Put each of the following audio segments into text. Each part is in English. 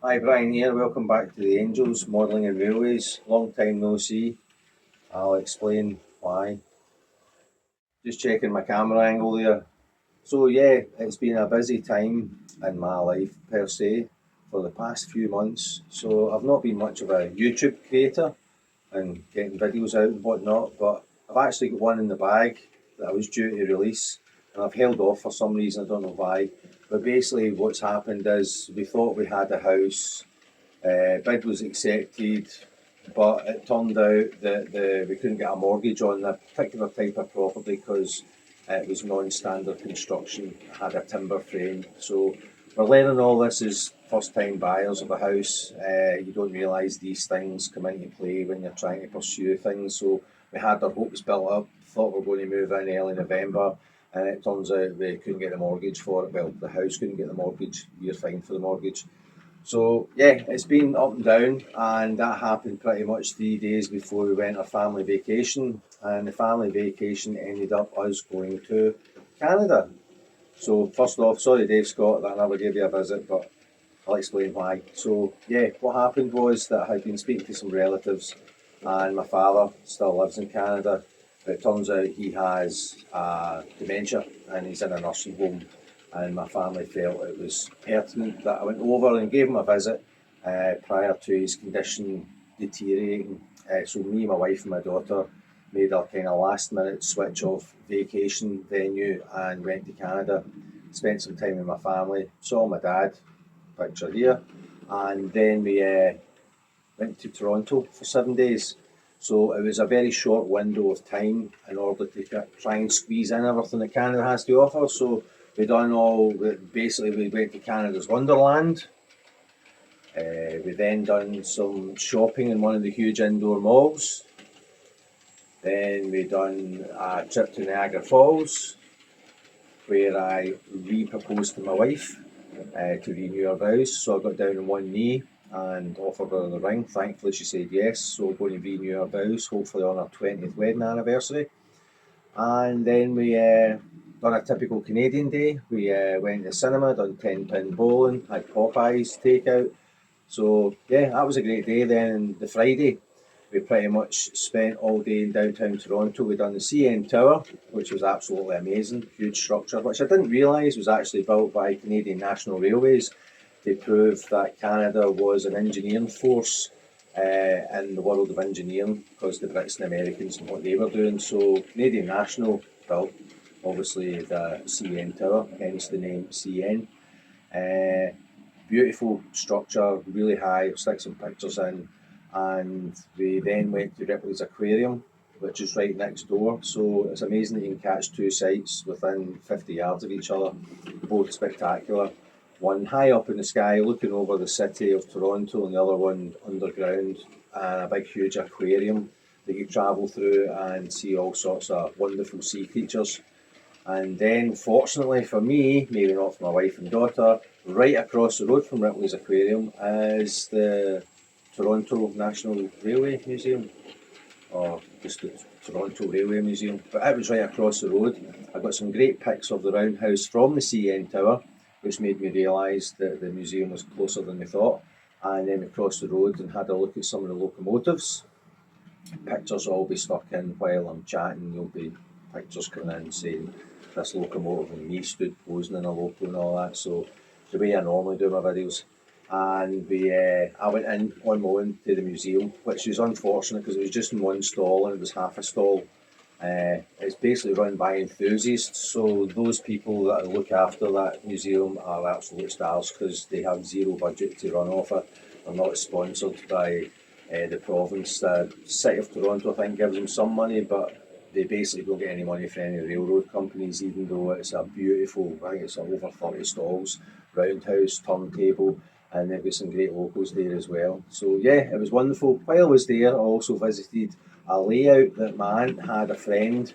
Hi, Brian here. Welcome back to the Angels Modelling and Railways. Long time no see. I'll explain why. Just checking my camera angle there. So yeah, it's been a busy time in my life per se for the past few months. So I've not been much of a YouTube creator and getting videos out and whatnot, but I've actually got one in the bag that I was due to release and I've held off for some reason, I don't know why. But basically what's happened is we thought we had a house. Bid was accepted, but it turned out that we couldn't get a mortgage on that particular type of property because it was non-standard construction, it had a timber frame. So we're learning all this as first-time buyers of a house. You don't realise these things come into play when you're trying to pursue things. So we had our hopes built up, thought we were going to move in early November, and it turns out we couldn't get the mortgage for it. Well, the house couldn't get the mortgage, we're fine for the mortgage. So yeah, it's been up and down, and that happened pretty much 3 days before we went on a family vacation, and the family vacation ended up us going to Canada. So first off, sorry Dave Scott that I never gave you a visit, but I'll explain why. So yeah, what happened was that I had been speaking to some relatives, and my father still lives in Canada, but it turns out he has dementia and he's in a nursing home. And my family felt it was pertinent that I went over and gave him a visit prior to his condition deteriorating. So me, my wife and my daughter made a kind of last minute switch of vacation venue and went to Canada, spent some time with my family, saw my dad, picture here, and then we went to Toronto for 7 days. So it was a very short window of time in order to try and squeeze in everything that Canada has to offer. So we basically we went to Canada's Wonderland. We then done some shopping in one of the huge indoor malls. Then we done a trip to Niagara Falls, where I re-proposed to my wife to renew her vows. So I got down on one knee and offered her the ring. Thankfully she said yes, so we're going to renew her vows, hopefully on our 20th wedding anniversary. And then we done a typical Canadian day. We went to the cinema, done 10-pin bowling, had Popeyes takeout. So yeah, that was a great day. Then the Friday, we pretty much spent all day in downtown Toronto. We done the CN Tower, which was absolutely amazing, huge structure, which I didn't realise was actually built by Canadian National Railways to prove that Canada was an engineering force in the world of engineering, because the Brits and Americans and what they were doing. So Canadian National built obviously the CN Tower, hence the name CN. Beautiful structure, really high, stick some pictures in, and we then went to Ripley's Aquarium, which is right next door. So it's amazing that you can catch two sites within 50 yards of each other, both spectacular. One high up in the sky looking over the city of Toronto, and the other one underground, and a big huge aquarium that you travel through and see all sorts of wonderful sea creatures. And then fortunately for me, maybe not for my wife and daughter, right across the road from Ripley's Aquarium is the Toronto National Railway Museum, or just the Toronto Railway Museum, but it was right across the road. I got some great pics of the roundhouse from the CN Tower, which made me realise that the museum was closer than we thought. And then we crossed the road and had a look at some of the locomotives. Pictures will all be stuck in while I'm chatting. There'll be pictures coming in saying this locomotive and me stood posing in a loco and all that. So the way I normally do my videos. And I went in on my own to the museum, which is unfortunate because it was just in one stall and it was half a stall. It's basically run by enthusiasts, so those people that look after that museum are absolute stars because they have zero budget to run off it. They're not sponsored by the province. The City of Toronto, I think, gives them some money, but they basically don't get any money from any railroad companies, even though it's a beautiful, I think it's over 30 stalls, roundhouse, turntable, and they've got some great locals there as well. So yeah, it was wonderful. While I was there, I also visited a layout that my aunt had a friend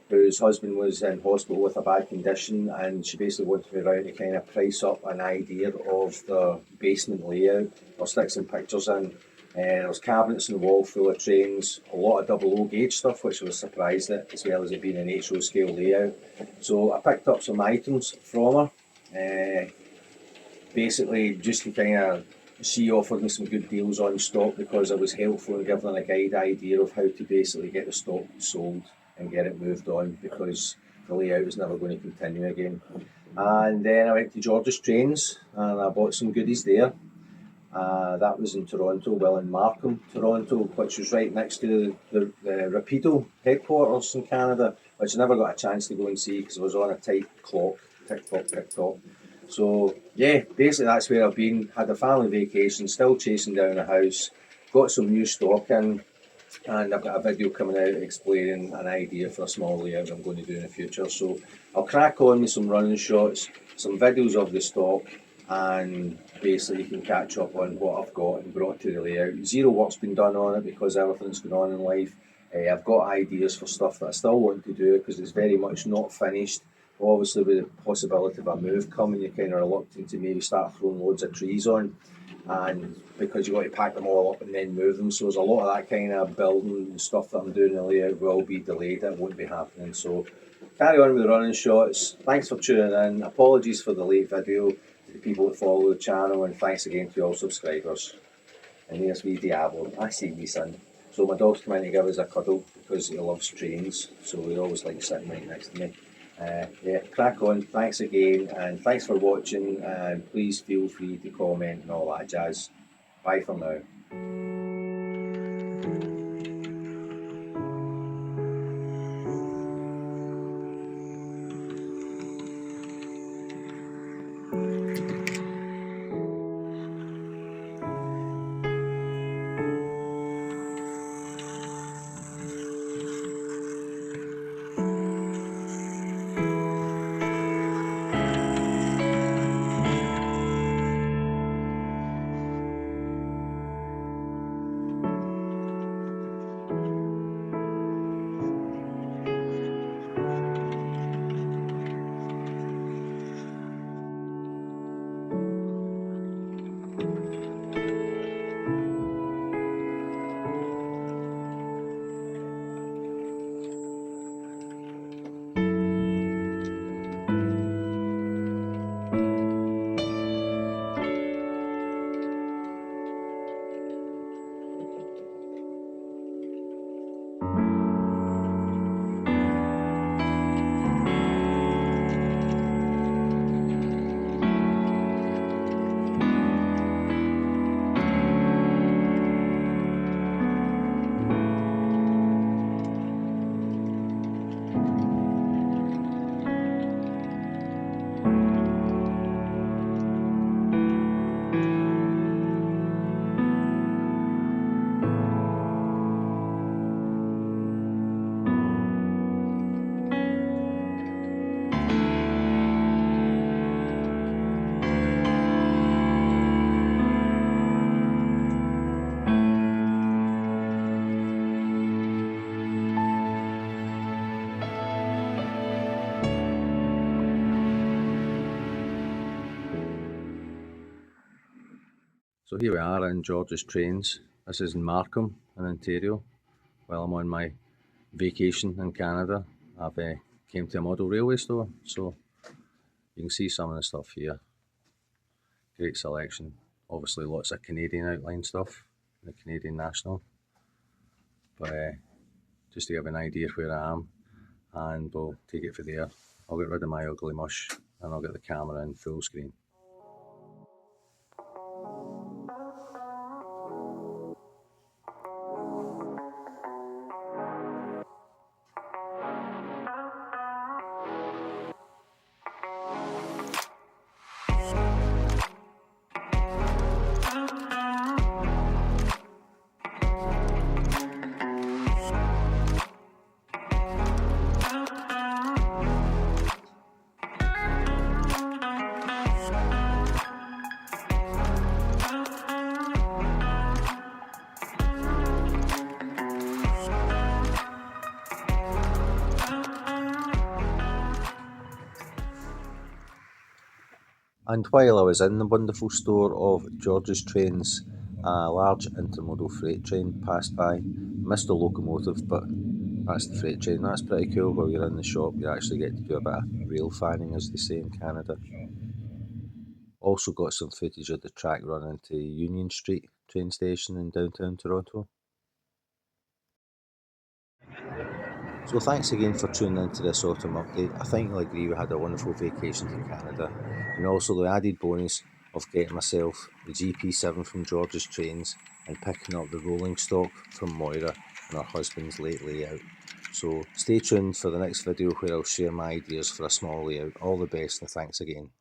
whose husband was in hospital with a bad condition, and she basically wanted me around to kind of price up an idea of the basement layout. I'll stick some pictures in. There was cabinets in the wall full of trains, a lot of 00 gauge stuff, which I was surprised at, as well as it being an HO scale layout. So I picked up some items from her, basically just to kind of she offered me some good deals on stock because I was helpful in giving a guide idea of how to basically get the stock sold and get it moved on, because the layout was never going to continue again. And then I went to George's Trains and I bought some goodies there. That was in Toronto, well in Markham, Toronto, which was right next to the Rapido headquarters in Canada, which I never got a chance to go and see because I was on a tight clock, tick-tock. So yeah, basically that's where I've been. Had a family vacation, still chasing down a house, got some new stock in, and I've got a video coming out explaining an idea for a small layout I'm going to do in the future. So I'll crack on with some running shots, some videos of the stock, and basically you can catch up on what I've got and brought to the layout. Zero work's been done on it because everything's going on in life. I've got ideas for stuff that I still want to do because it's very much not finished. Obviously with the possibility of a move coming, you're kind of reluctant to maybe start throwing loads of trees on, and because you've got to pack them all up and then move them. So there's a lot of that kind of building and stuff that I'm doing in the layout will be delayed, it won't be happening. So carry on with the running shots. Thanks for tuning in. Apologies for the late video to the people that follow the channel, and thanks again to all subscribers. And there's wee Diablo. I see wee son. So my dog's come in to give us a cuddle because he loves trains, so he always likes sitting right next to me. Yeah, crack on. Thanks again, and thanks for watching, and please feel free to comment and all that jazz. Bye for now. So here we are in George's Trains. This is in Markham in Ontario. While I'm on my vacation in Canada, I've came to a model railway store, so you can see some of the stuff here. Great selection. Obviously lots of Canadian outline stuff, the Canadian National. But just to give an idea of where I am, and we'll take it from there. I'll get rid of my ugly mush and I'll get the camera in full screen. And while I was in the wonderful store of George's Trains, a large intermodal freight train passed by. Missed the locomotive, but that's the freight train. That's pretty cool. While you're in the shop, you actually get to do a bit of rail fanning, as they say in Canada. Also got some footage of the track running to Union Street train station in downtown Toronto. So thanks again for tuning into this autumn update. I think you'll agree we had a wonderful vacation to Canada, and also the added bonus of getting myself the GP7 from George's Trains and picking up the rolling stock from Moira and her husband's late layout. So stay tuned for the next video where I'll share my ideas for a small layout. All the best and thanks again.